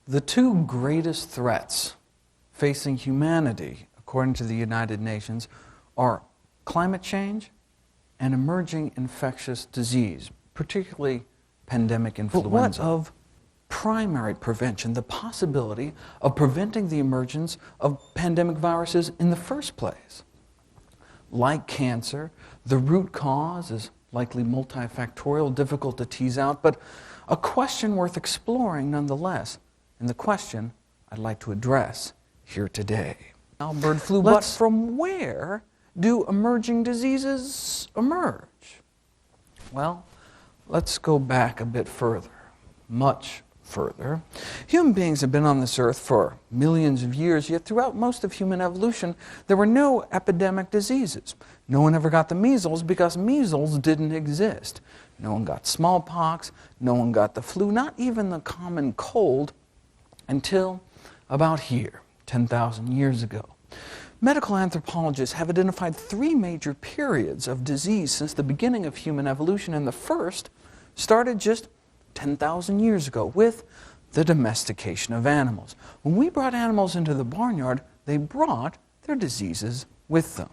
The two greatest threats facing humanity, according to the United Nations, are climate change and emerging infectious disease, particularly pandemic influenza. But what of primary prevention, the possibility of preventing the emergence of pandemic viruses in the first place? Like cancer, the root cause is likely multifactorial, difficult to tease out, but a question worth exploring nonetheless, and the question I'd like to address here today. Now, bird flu, but from where do emerging diseases emerge? Well, let's go back a bit further, much further. Human beings have been on this earth for millions of years, yet throughout most of human evolution, there were no epidemic diseases. No one ever got the measles because measles didn't exist. No one got smallpox, no one got the flu, not even the common cold, until about here, 10,000 years ago. Medical anthropologists have identified three major periods of disease since the beginning of human evolution, and the first started just 10,000 years ago with the domestication of animals. When we brought animals into the barnyard, they brought their diseases with them.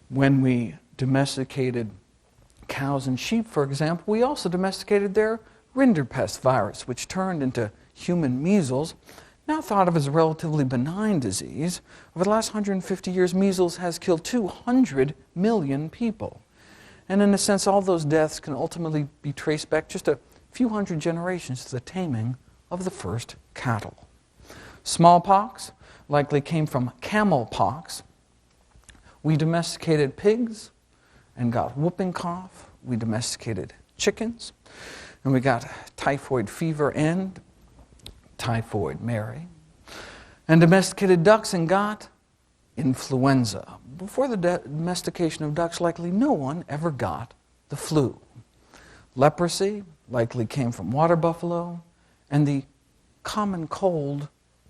When we domesticated cows and sheep, for example, we also domesticated their rinderpest virus, which turned into human measles, now thought of as a relatively benign disease. Over the last 150 years, measles has killed 200 million people. And in a sense, all those deaths can ultimately be traced back just a few hundred generations to the taming of the first cattle. Smallpox likely came from camel pox. We domesticated pigs and got whooping cough. We domesticated chickens, and we got typhoid fever and typhoid Mary, and domesticated ducks and got influenza. Before the domestication of ducks, likely no one ever got the flu. Leprosy likely came from water buffalo, and the common cold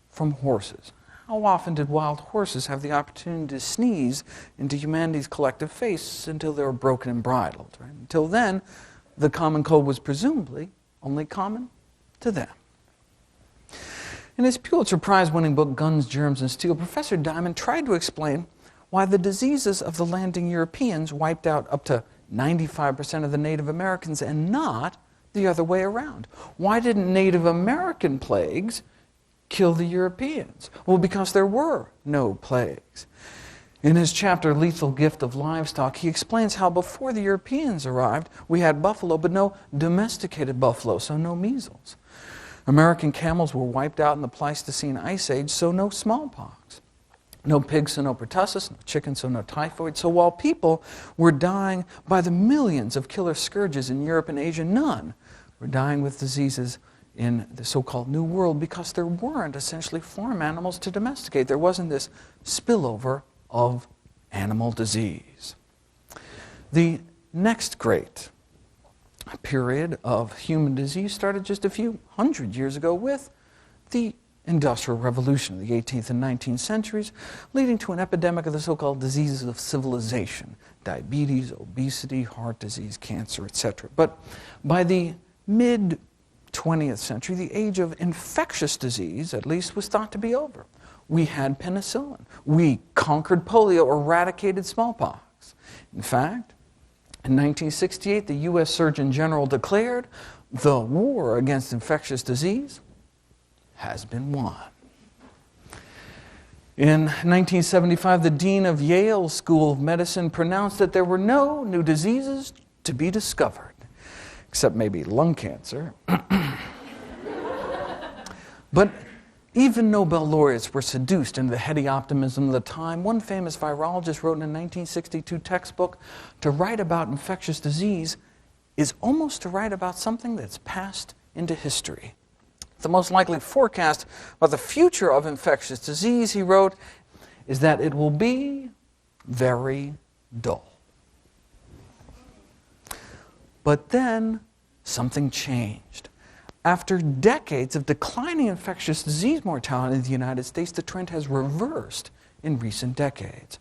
from horses. How often did wild horses have the opportunity to sneeze into humanity's collective face until they were broken and bridled? Right? Until then, the common cold was presumably only common to them. In his Pulitzer Prize-winning book, Guns, Germs, and Steel, Professor Diamond tried to explain why the diseases of the landing Europeans wiped out up to 95% of the Native Americans and not the other way around. Why didn't Native American plagues kill the Europeans? Well, because there were no plagues. In his chapter, Lethal Gift of Livestock, he explains how before the Europeans arrived, we had buffalo, but no domesticated buffalo, so no measles. American camels were wiped out in the Pleistocene Ice Age, so no smallpox. No pigs, so no pertussis, no chickens, so no typhoid. So while people were dying by the millions of killer scourges in Europe and Asia, none were dying with diseases in the so-called New World because there weren't essentially farm animals to domesticate. There wasn't this spillover of animal disease. The next great period of human disease started just a few hundred years ago with the Industrial Revolution of the 18th and 19th centuries, leading to an epidemic of the so-called diseases of civilization: diabetes, obesity, heart disease, cancer, etc. But by the mid-20th century, the age of infectious disease, at least, was thought to be over. We had penicillin. We conquered polio, eradicated smallpox. In fact, in 1968, the U.S. Surgeon General declared the war against infectious disease has been won. In 1975, the dean of Yale School of Medicine pronounced that there were no new diseases to be discovered, except maybe lung cancer. But even Nobel laureates were seduced into the heady optimism of the time. One famous virologist wrote in a 1962 textbook, to write about infectious disease is almost to write about something that's passed into history. The most likely forecast about the future of infectious disease, he wrote, is that it will be very dull. But then something changed. After decades of declining infectious disease mortality in the United States, the trend has reversed in recent decades.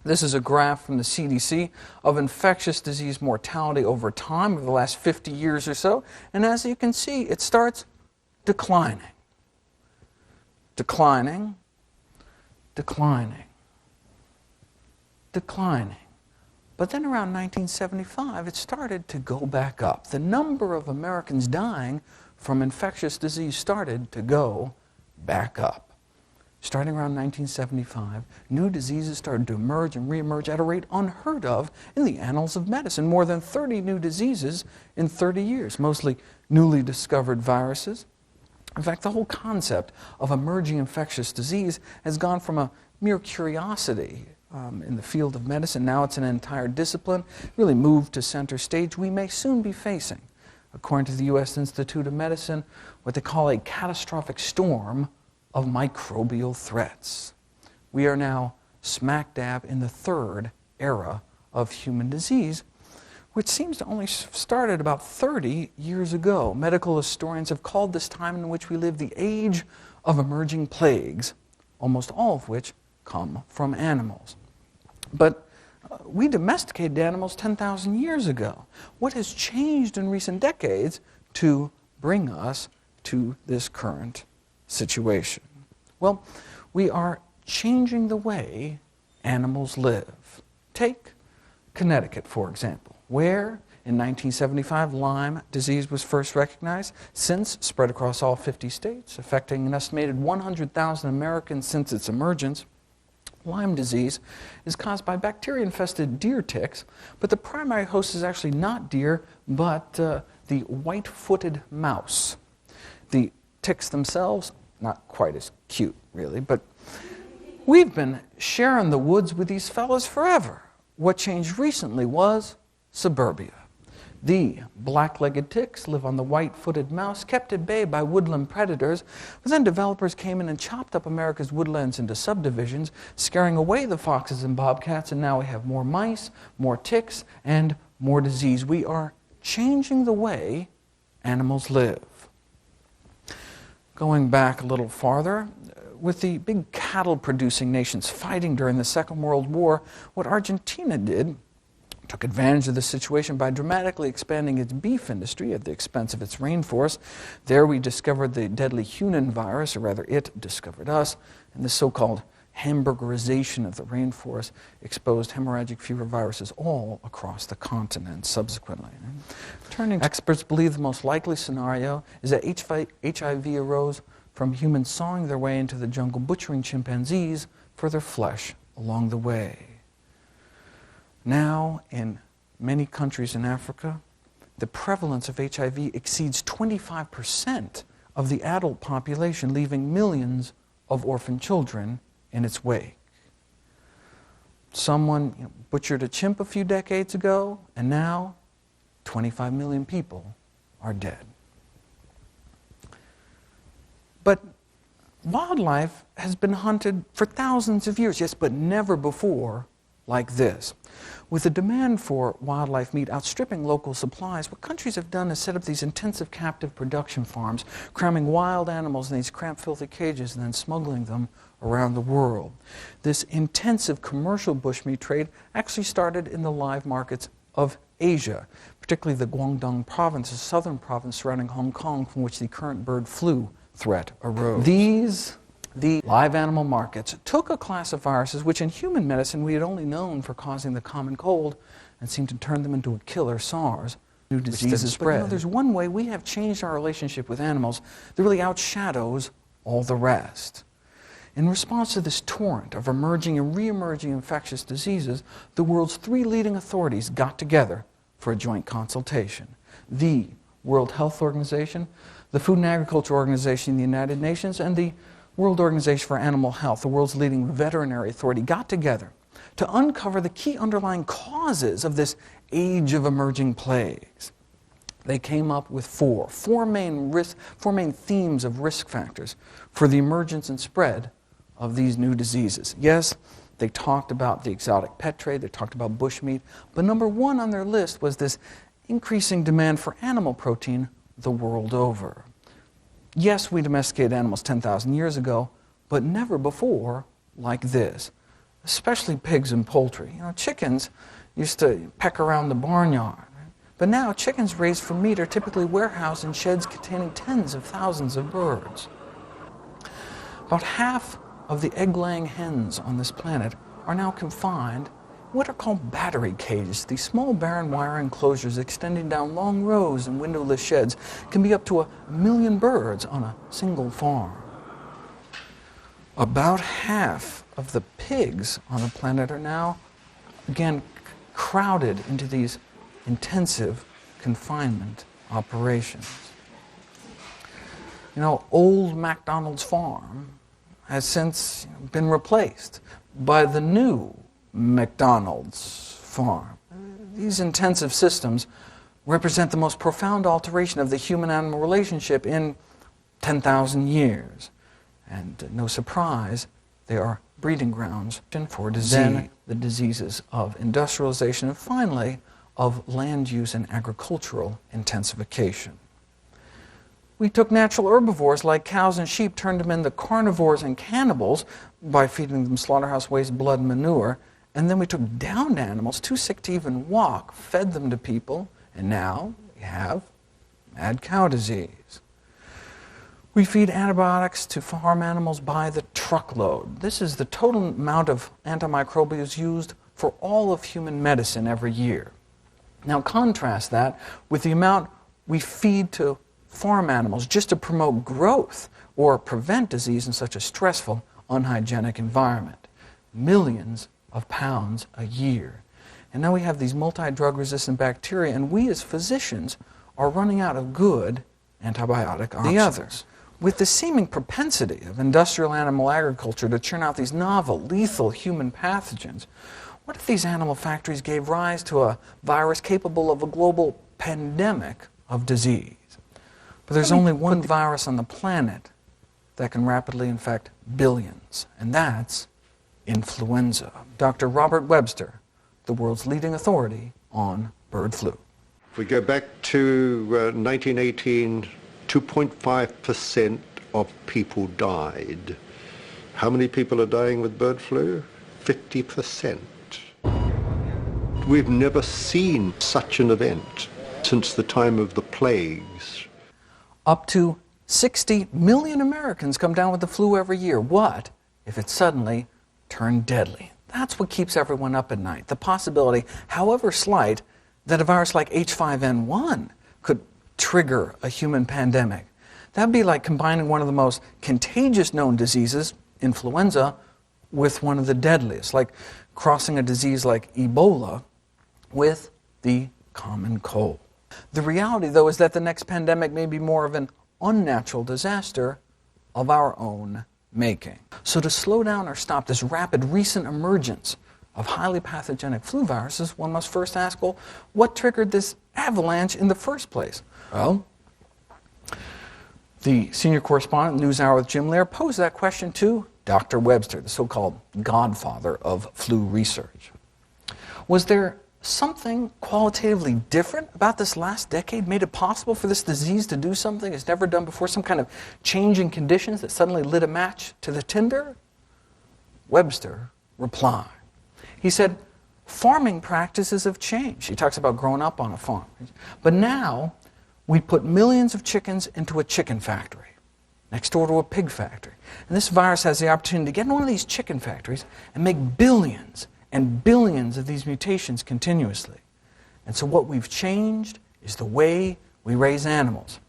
This is a graph from the CDC of infectious disease mortality over time, over the last 50 years or so. And as you can see, it starts declining, declining, declining, declining. But then around 1975, it started to go back up. The number of Americans dying from infectious disease started to go back up. Starting around 1975, new diseases started to emerge and reemerge at a rate unheard of in the annals of medicine. More than 30 new diseases in 30 years, mostly newly discovered viruses. In fact, the whole concept of emerging infectious disease has gone from a mere curiosity in the field of medicine. Now it's an entire discipline, really moved to center stage. We may soon be facing, according to the U.S. Institute of Medicine, what they call a catastrophic storm of microbial threats. We are now smack dab in the third era of human disease, which seems to only started about 30 years ago. Medical historians have called this time in which we live the age of emerging plagues, almost all of which come from animals. But we domesticated animals 10,000 years ago. What has changed in recent decades to bring us to this current situation? Well, we are changing the way animals live. Take Connecticut, for example, where in 1975 Lyme disease was first recognized, since spread across all 50 states, affecting an estimated 100,000 Americans since its emergence. Lyme disease is caused by bacteria-infested deer ticks, but the primary host is actually not deer, but the white-footed mouse. The ticks themselves, not quite as cute, really, but we've been sharing the woods with these fellas forever. What changed recently was suburbia. The black-legged ticks live on the white-footed mouse, kept at bay by woodland predators, but then developers came in and chopped up America's woodlands into subdivisions, scaring away the foxes and bobcats, and now we have more mice, more ticks, and more disease. We are changing the way animals live. Going back a little farther, with the big cattle-producing nations fighting during the Second World War, what Argentina did took advantage of the situation by dramatically expanding its beef industry at the expense of its rainforest. There we discovered the deadly Hunan virus, or rather it discovered us, and the so-called hamburgerization of the rainforest exposed hemorrhagic fever viruses all across the continent subsequently. Experts believe the most likely scenario is that HIV arose from humans sawing their way into the jungle, butchering chimpanzees for their flesh along the way. Now, in many countries in Africa, the prevalence of HIV exceeds 25% of the adult population, leaving millions of orphan children in its wake. Someone butchered a chimp a few decades ago, and now 25 million people are dead. But wildlife has been hunted for thousands of years, yes, but never before like this. With the demand for wildlife meat outstripping local supplies, what countries have done is set up these intensive captive production farms, cramming wild animals in these cramped, filthy cages and then smuggling them around the world. This intensive commercial bushmeat trade actually started in the live markets of Asia, particularly the Guangdong province, a southern province surrounding Hong Kong, from which the current bird flu threat arose. The live animal markets took a class of viruses which in human medicine we had only known for causing the common cold and seemed to turn them into a killer SARS. New diseases spread. But there's one way we have changed our relationship with animals that really outshadows all the rest. In response to this torrent of emerging and re-emerging infectious diseases, the world's three leading authorities got together for a joint consultation. The World Health Organization, the Food and Agriculture Organization in the United Nations, and the World Organization for Animal Health, the world's leading veterinary authority, got together to uncover the key underlying causes of this age of emerging plagues. They came up with four main themes of risk factors for the emergence and spread of these new diseases. Yes, they talked about the exotic pet trade, they talked about bushmeat, but number one on their list was this increasing demand for animal protein the world over. Yes, we domesticated animals 10,000 years ago, but never before like this, especially pigs and poultry. Chickens used to peck around the barnyard. But now, chickens raised for meat are typically warehoused in sheds containing tens of thousands of birds. About half of the egg-laying hens on this planet are now confined in what are called battery cages. These small barren wire enclosures extending down long rows and windowless sheds can be up to 1 million birds on a single farm. About half of the pigs on the planet are now, again, crowded into these intensive confinement operations. You know, old McDonald's farm has since been replaced by the new McDonald's farm. These intensive systems represent the most profound alteration of the human-animal relationship in 10,000 years. And no surprise, they are breeding grounds for disease. Then the diseases of industrialization, and finally, of land use and agricultural intensification. We took natural herbivores like cows and sheep, turned them into carnivores and cannibals by feeding them slaughterhouse waste, blood, and manure, and then we took downed animals, too sick to even walk, fed them to people, and now we have mad cow disease. We feed antibiotics to farm animals by the truckload. This is the total amount of antimicrobials used for all of human medicine every year. Now contrast that with the amount we feed to farm animals just to promote growth or prevent disease in such a stressful, unhygienic environment. Millions of pounds a year. And now we have these multi-drug resistant bacteria, and we as physicians are running out of good antibiotic options. The others. With the seeming propensity of industrial animal agriculture to churn out these novel, lethal human pathogens, what if these animal factories gave rise to a virus capable of a global pandemic of disease? But there's only one virus on the planet that can rapidly infect billions, and that's influenza. Dr. Robert Webster, the world's leading authority on bird flu. If we go back to 1918, 2.5% of people died. How many people are dying with bird flu? 50%. We've never seen such an event since the time of the plagues. Up to 60 million Americans come down with the flu every year. What if it suddenly turned deadly? That's what keeps everyone up at night. The possibility, however slight, that a virus like H5N1 could trigger a human pandemic. That'd be like combining one of the most contagious known diseases, influenza, with one of the deadliest, like crossing a disease like Ebola with the common cold. The reality, though, is that the next pandemic may be more of an unnatural disaster of our own making. So to slow down or stop this rapid recent emergence of highly pathogenic flu viruses, one must first ask, well, what triggered this avalanche in the first place? Well, the senior correspondent, NewsHour with Jim Lehrer, posed that question to Dr. Webster, the so-called godfather of flu research. Was there something qualitatively different about this last decade made it possible for this disease to do something it's never done before, some kind of change in conditions that suddenly lit a match to the tinder? Webster replied. He said, farming practices have changed. He talks about growing up on a farm. But now, we put millions of chickens into a chicken factory, next door to a pig factory. And this virus has the opportunity to get in one of these chicken factories and make billions and billions of these mutations continuously. And so what we've changed is the way we raise animals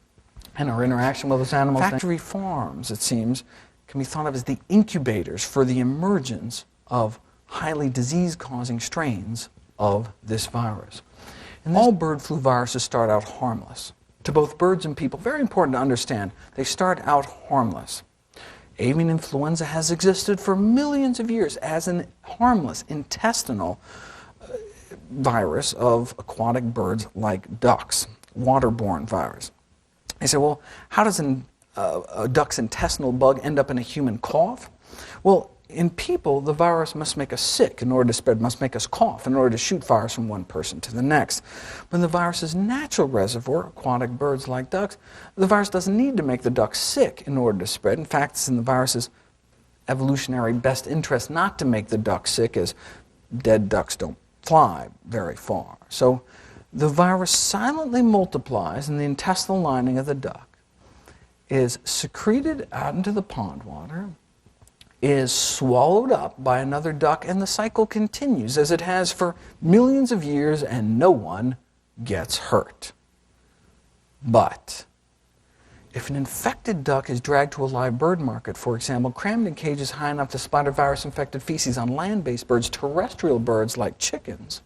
and our interaction with those animals. Factory farms, it seems, can be thought of as the incubators for the emergence of highly disease-causing strains of this virus. And all bird flu viruses start out harmless. To both birds and people, very important to understand, they start out harmless. Avian influenza has existed for millions of years as an harmless intestinal virus of aquatic birds like ducks, waterborne virus. They say, well, how does a duck's intestinal bug end up in a human cough? Well, in people, the virus must make us sick in order to spread, must make us cough in order to shoot virus from one person to the next. But in the virus's natural reservoir, aquatic birds like ducks, the virus doesn't need to make the duck sick in order to spread. In fact, it's in the virus's evolutionary best interest not to make the duck sick, as dead ducks don't fly very far. So the virus silently multiplies in the intestinal lining of the duck, is secreted out into the pond water, is swallowed up by another duck, and the cycle continues as it has for millions of years, and no one gets hurt. But if an infected duck is dragged to a live bird market, for example, crammed in cages high enough to splatter virus-infected feces on land-based birds, terrestrial birds like chickens,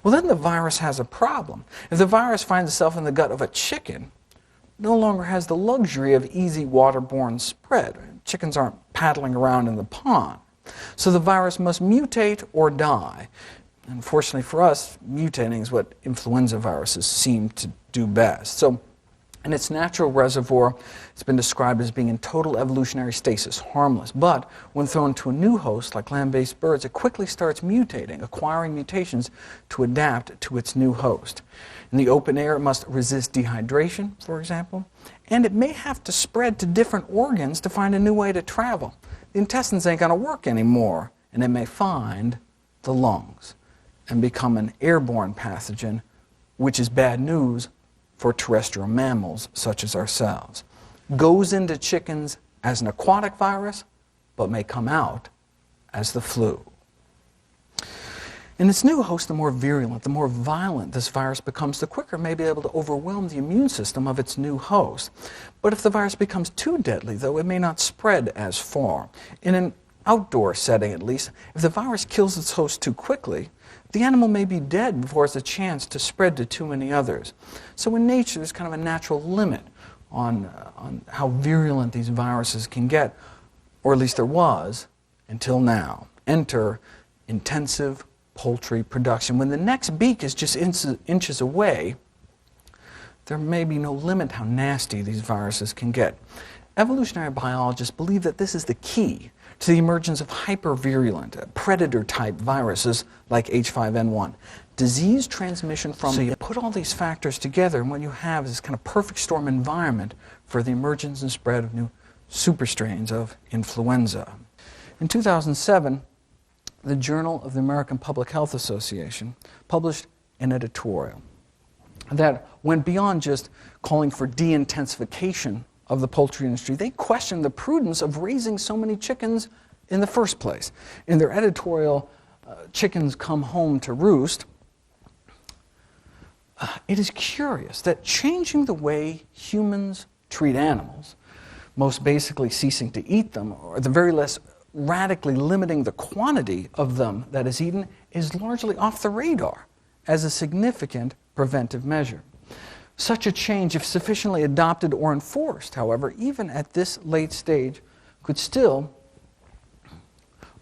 well, then the virus has a problem. If the virus finds itself in the gut of a chicken, it no longer has the luxury of easy waterborne spread. Chickens aren't paddling around in the pond. So the virus must mutate or die. Unfortunately for us, mutating is what influenza viruses seem to do best. So in its natural reservoir, it's been described as being in total evolutionary stasis, harmless. But when thrown to a new host, like land-based birds, it quickly starts mutating, acquiring mutations to adapt to its new host. In the open air, it must resist dehydration, for example, and it may have to spread to different organs to find a new way to travel. The intestines ain't going to work anymore, and it may find the lungs and become an airborne pathogen, which is bad news for terrestrial mammals such as ourselves. Goes into chickens as an aquatic virus, but may come out as the flu. In its new host, the more virulent, the more violent this virus becomes, the quicker it may be able to overwhelm the immune system of its new host. But if the virus becomes too deadly, though, it may not spread as far. In an outdoor setting, at least, if the virus kills its host too quickly, the animal may be dead before it has a chance to spread to too many others. So in nature, there's kind of a natural limit on how virulent these viruses can get, or at least there was until now. Enter intensive poultry production. When the next beak is just inches away, there may be no limit how nasty these viruses can get. Evolutionary biologists believe that this is the key to the emergence of hypervirulent, predator-type viruses like H5N1. Disease transmission from... So you put all these factors together, and what you have is this kind of perfect storm environment for the emergence and spread of new superstrains of influenza. In 2007, the Journal of the American Public Health Association published an editorial that went beyond just calling for de-intensification of the poultry industry. They questioned the prudence of raising so many chickens in the first place. In their editorial, Chickens Come Home to Roost, it is curious that changing the way humans treat animals, most basically ceasing to eat them, or at the very least radically limiting the quantity of them that is eaten, is largely off the radar as a significant preventive measure. Such a change, if sufficiently adopted or enforced, however, even at this late stage, could still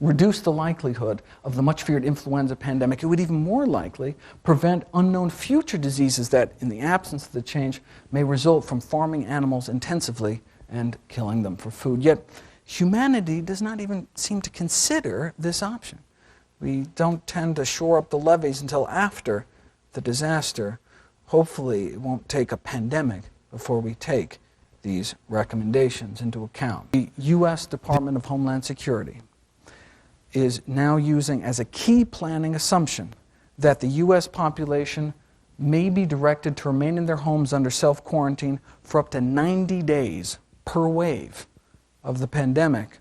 reduce the likelihood of the much-feared influenza pandemic. It would even more likely prevent unknown future diseases that, in the absence of the change, may result from farming animals intensively and killing them for food. Yet, humanity does not even seem to consider this option. We don't tend to shore up the levees until after the disaster. Hopefully, it won't take a pandemic before we take these recommendations into account. The U.S. Department of Homeland Security is now using as a key planning assumption that the U.S. population may be directed to remain in their homes under self-quarantine for up to 90 days per wave of the pandemic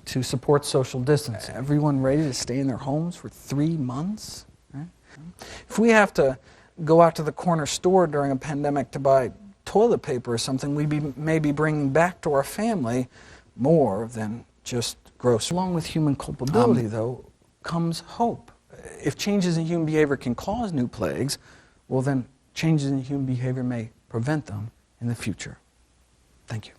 to support social distancing. Everyone ready to stay in their homes for 3 months? Right? If we have to go out to the corner store during a pandemic to buy toilet paper or something, we may be bringing back to our family more than just groceries. Along with human culpability, though, comes hope. If changes in human behavior can cause new plagues, well then changes in human behavior may prevent them in the future. Thank you.